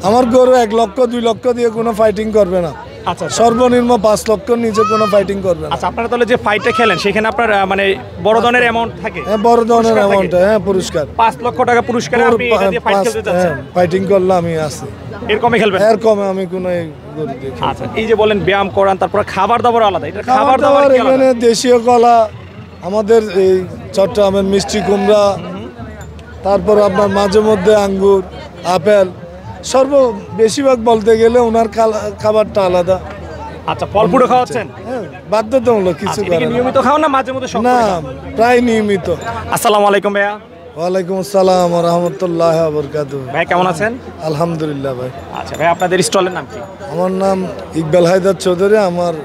আমার গরু 1 লক্ষ 2 লক্ষ দিয়ে কোনো ফাইটিং করবে না। আচ্ছা সর্বনিম্ন 5 লক্ষর নিচে কোনো ফাইটিং করবে না। আচ্ছা, আপনারা তাহলে যে ফাইটটা খেলেন সেখানে আপনার মানে বড় ধরনের অ্যামাউন্ট থাকে? হ্যাঁ, বড় ধরনের অ্যামাউন্ট, হ্যাঁ, পুরস্কার 5 লক্ষ টাকা পুরস্কারে আপনি এটা দিয়ে ফাইট খেলতে যাচ্ছেন? ফাইটিং করলে আমি আছি। এর কমে খেলবেন? এর কমে আমি কোনো গরু দিয়ে খেলবো না। আচ্ছা, এই যে বলেন ব্যায়াম করান, তারপর খাবার দাবার আলাদা, এটা খাবার দাবার এখানে দেশীয় কলা, আমাদের এই চট্টগ্রামের মিষ্টি কুমড়া, তারপর আপনার মাঝে মধ্যে আঙ্গুর, আপেল, বেশিরভাগ বলতে গেলে ওনার খাবারটা আলাদা। আচ্ছা, ফল ফুটো খাওয়াচ্ছেন? হ্যাঁ, বাধ্যতামূলক কিছু করে না। নিয়মিত খাওয়ান না মাঝে মধ্যে? না, প্রায় নিয়মিত। আসসালামু আলাইকুম ভাইয়া। ওয়ালাইকুম আসসালাম ওয়া রাহমাতুল্লাহি ওয়া বারাকাতুহু। ভাই কেমন আছেন? আলহামদুলিল্লাহ ভাই। আচ্ছা ভাই, আপনাদের স্টলের নাম কি? আমার নাম ইকবাল হায়দার চৌধুরী। আমার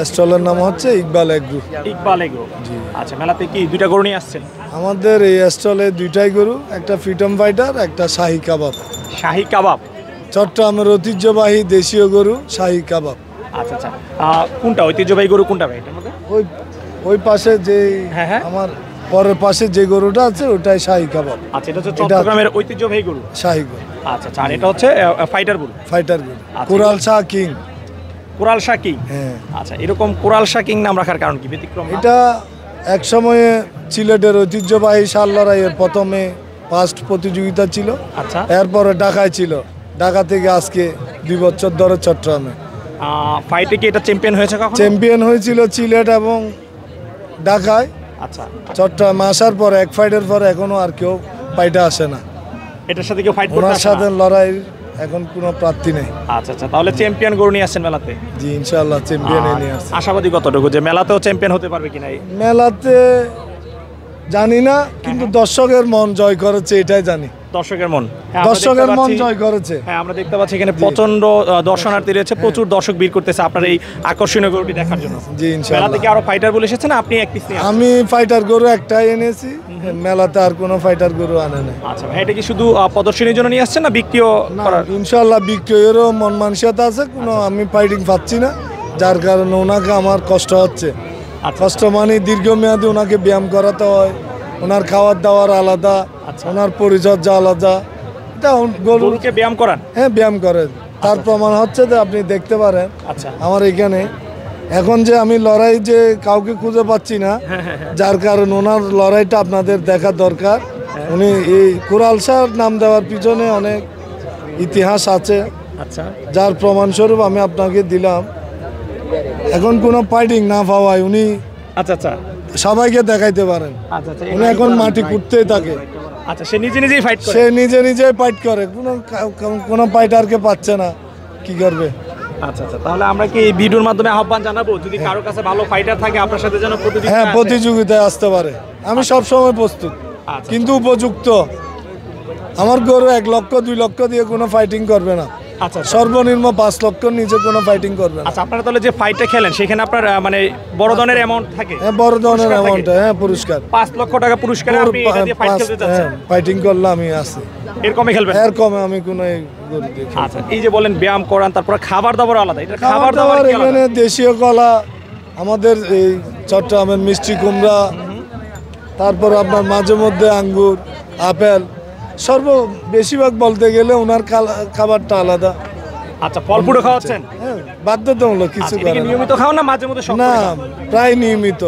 স্টলের নাম হচ্ছে ইকবাল এগ্রো। ইকবাল এগ্রো, জি। আচ্ছা, মেলাতে কি দুইটা গরু নিয়ে আসছেন? আমাদের এই স্টলে দুইটাই গরু, একটা ফ্রিডম ফাইটার, একটা শাহী কাবাব। শাহী কাবাব, চট্টগ্রামের ঐতিহ্যবাহী দেশীয় গরু শাহী কাবাব। আচ্ছা আচ্ছা, কোনটা ঐতিহ্যবাহী গরু কোনটা ভাই এটার মধ্যে? ওই পাশে যে, হ্যাঁ, আমার পরের পাশে যে গরুটা আছে ওটাই শাহী কাবাব। আচ্ছা, এটা হচ্ছে চট্টগ্রামের ঐতিহ্যবাহী গরু, শাহী গরু। আচ্ছা আচ্ছা, আর এটা হচ্ছে ফাইটার গরু। ফাইটার গরু, আচ্ছা, Corel Shah king. Corel Shah king, হ্যাঁ। আচ্ছা, এরকম কুরাল শাহ কিং নাম রাখার কারণ কি? ব্যতিক্রম? এটা এক সময়ে সিলেটের ঐতিহ্যবাহী শাল লড়াইয়ের প্রথমে ফার্স্ট প্রতিযোগিতা ছিল। আচ্ছা, এরপরে ঢাকায় ছিল, ঢাকা থেকে আজকে 2 বছর ধরে চট্টগ্রামে। ফাইটে কি এটা চ্যাম্পিয়ন হয়েছে কখনো? চ্যাম্পিয়ন হয়েছিল সিলেট এবং ঢাকায়। আচ্ছা, চট্টগ্রাম আসার পর এক ফাইটের পর এখনো আর কেউ ফাইটে আসে না। এটার সাথে কেউ ফাইট করতে ওনার আসে সাথে না? লড়াই এখন কোনো প্রার্থী নেই। আচ্ছা আচ্ছা, তাহলে চ্যাম্পিয়ন গরু নিয়ে আসছেন মেলাতে? জি, ইনশাআল্লাহ চ্যাম্পিয়ন নিয়ে আসছে। আশাবাদী কতটুকু যে মেলাতেও চ্যাম্পিয়ন হতে পারবে কিনা? মেলাতে জানি না, কিন্তু দর্শকের মন জয় করেছে এটাই জানি। দর্শকের মন, দর্শকের মন জয় করেছে। হ্যাঁ, আমরা দেখতে পাচ্ছি এখানে প্রচন্ড দর্শনার্থী রয়েছে, প্রচুর দর্শক ভিড় করতেছে আপনার এই আকর্ষণীয় গরুটি দেখার জন্য। জি, ইনশাআল্লাহ। মেলাতে কি আরো ফাইটার বলে এসেছেন না আপনি এক পিস নিয়ে? আমি ফাইটার গরু একটাই এনেছি, মেলাতে আর কোনো ফাইটার গরু আনে না। আচ্ছা ভাই, এটা কি শুধু প্রদর্শনীর জন্য নিয়ে আসছেন না বিক্রিও করার? ইনশাআল্লাহ বিক্রয়েরও মন মানসিকতা আছে, কোনো আমি ফাইটিং পাচ্ছি না, যার কারণে ওনাকে আমার কষ্ট হচ্ছে। কষ্ট মানে দীর্ঘমেয়াদী ওনাকে ব্যায়াম করাতে হয়, ওনার খাওয়ার দাওয়ার আলাদা, ওনার পরিচর্যা আলাদা। এটা গরুকে ব্যায়াম করান? হ্যাঁ, ব্যায়াম করেন। তার প্রমাণ হচ্ছে যে আপনি দেখতে পারেন। আচ্ছা, আমার এখানে এখন যে আমি লড়াই যে কাউকে খুঁজে পাচ্ছি না, যার কারণে ওনার লড়াইটা আপনাদের দেখা দরকার। উনি এই কুরাল শাহ নাম দেওয়ার পিছনে অনেক ইতিহাস আছে। আচ্ছা, যার প্রমাণস্বরূপ আমি আপনাকে দিলাম। এখন কোনো ফাইটিং না পাওয়ায় উনি আচ্ছা আচ্ছা সবাইকে দেখাইতে পারেন। আচ্ছা আচ্ছা, উনি এখন মাটি কুটতেই থাকে। আচ্ছা, সে নিজেই ফাইট করে? সে নিজেই ফাইট করে, কোনো ফাইটারকে পাচ্ছে না, কি করবে? আচ্ছা আচ্ছা, তাহলে আমরা কি এই ভিডিওর মাধ্যমে আহ্বান জানাবো যদি কারো কাছে ভালো ফাইটার থাকে আপনার সাথে যেন হ্যাঁ, প্রতিযোগিতায় আসতে পারে। আমি সব সময় প্রস্তুত, কিন্তু উপযুক্ত। আমার গরু 1 লক্ষ 2 লক্ষ দিয়ে কোনো ফাইটিং করবে না। আচ্ছা, সর্বনিম্ন 5 লক্ষর নিচে কোনো ফাইটিং করবে না। আচ্ছা, আপনারা তাহলে যে ফাইটটা খেলেন সেখানে আপনার মানে বড় ধরনের অ্যামাউন্ট থাকে? হ্যাঁ, বড় ধরনের অ্যামাউন্ট, হ্যাঁ, পুরস্কার 5 লক্ষ টাকা পুরস্কারে আপনি এটা দিয়ে ফাইট খেলতে যাচ্ছেন? ফাইটিং করলে আমি আছি। এর কমে খেলবেন? এর কমে আমি কোনো গরু দিয়ে খেলবো না। আচ্ছা, এই যে বলেন ব্যায়াম করান, তারপর খাবার দাবার আলাদা, এটা খাবার দাবার এখানে দেশীয় কলা, আমাদের এই চট্টগ্রামের মিষ্টি কুমড়া, তারপর আপনার মাঝে মধ্যে আঙ্গুর, আপেল, বেশিরভাগ বলতে গেলে ওনার খাবারটা আলাদা। আচ্ছা, ফল ফুটো খাওয়াচ্ছেন? হ্যাঁ, বাধ্যতামূলক কিছু করে না। নিয়মিত খাওয়ান না মাঝে মধ্যে? না, প্রায় নিয়মিত।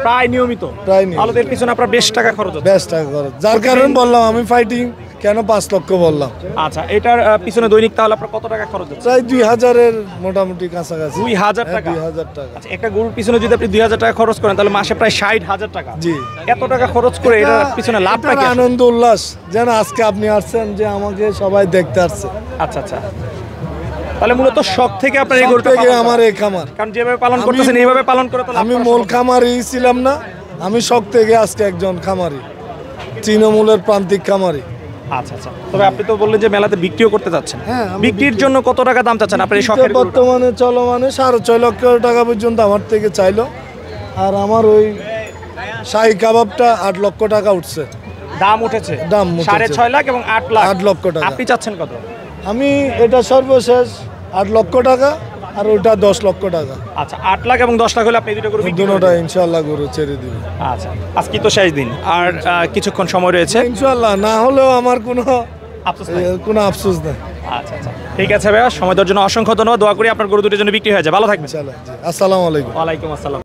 প্রায় নিয়মিত? তাহলে এর পিছনে আপনার বেশ টাকা খরচ হচ্ছে? বেশ টাকা খরচ, যার কারণে বললাম আমি ফাইটিং কেন 5 লক্ষ বললাম। আচ্ছা, এটার পিছনে দৈনিক তাহলে আপনার কত টাকা খরচ হচ্ছে? প্রায় 2000-এর মোটামুটি কাছাকাছি। 2000 টাকা? 2000 টাকা। আচ্ছা, একটা গরুর পিছনে যদি আপনি 2000 টাকা খরচ করেন তাহলে মাসে প্রায় 60,000 টাকা। জি। এত টাকা খরচ করে এটার পিছনে লাভটা কি? আনন্দ উল্লাস, যেন আজকে আপনি আসছেন যে আমাকে সবাই দেখতে আসছে। আচ্ছা আচ্ছা, তাহলে মূলত শখ থেকে আপনার এই গরুটা থেকে আমার এই খামার, কারণ যেভাবে পালন করতেছেন এইভাবে পালন করে তো আমি মূল খামারি ছিলাম না, আমি শখ থেকে আজকে একজন খামারি, তৃণমূলের প্রান্তিক খামারি। আচ্ছা আচ্ছা, তবে আপনি তো বললেন যে মেলাতে বিক্রিও করতে যাচ্ছেন। হ্যাঁ, বিক্রির জন্য কত টাকা দাম চাচ্ছেন আপনার এই শখের গরুটা? বর্তমানে চলমানে 6.5 লক্ষ টাকা পর্যন্ত আমার থেকে চাইলো। আর আমার ওই শাহী কাবাবটা 8 লক্ষ টাকা উঠছে, দাম উঠেছে। দাম 6.5 লাখ এবং 8 লাখ। 8 লক্ষ টাকা। আপনি চাচ্ছেন কত? আমি এটা সর্বশেষ 8 লক্ষ টাকা, আর ওটা 10 লক্ষ টাকা। আচ্ছা, 8 লাখ এবং 10 লাখ হলে আপনি দুটো গরু বিক্রি করে দুটোটা দিবেন? ইনশাআল্লাহ গরু ছেড়ে দিবে। আচ্ছা, আজকে তো শেষ দিন, আর কিছুক্ষণ সময় রয়েছে। ইনশাআল্লাহ, না হলেও আমার কোনো আফসোস নাই? কোনো আফসোস নেই। আচ্ছা আচ্ছা, ঠিক আছে ভাইয়া, সময় দেওয়ার জন্য অসংখ্য ধন্যবাদ। দোয়া করি আপনার গরু দুটোর জন্য বিক্রি হয়ে যায়। ভালো থাকবেন। ইনশাআল্লাহ জি। আসসালামু আলাইকুম। ওয়ালাইকুম আসসালাম।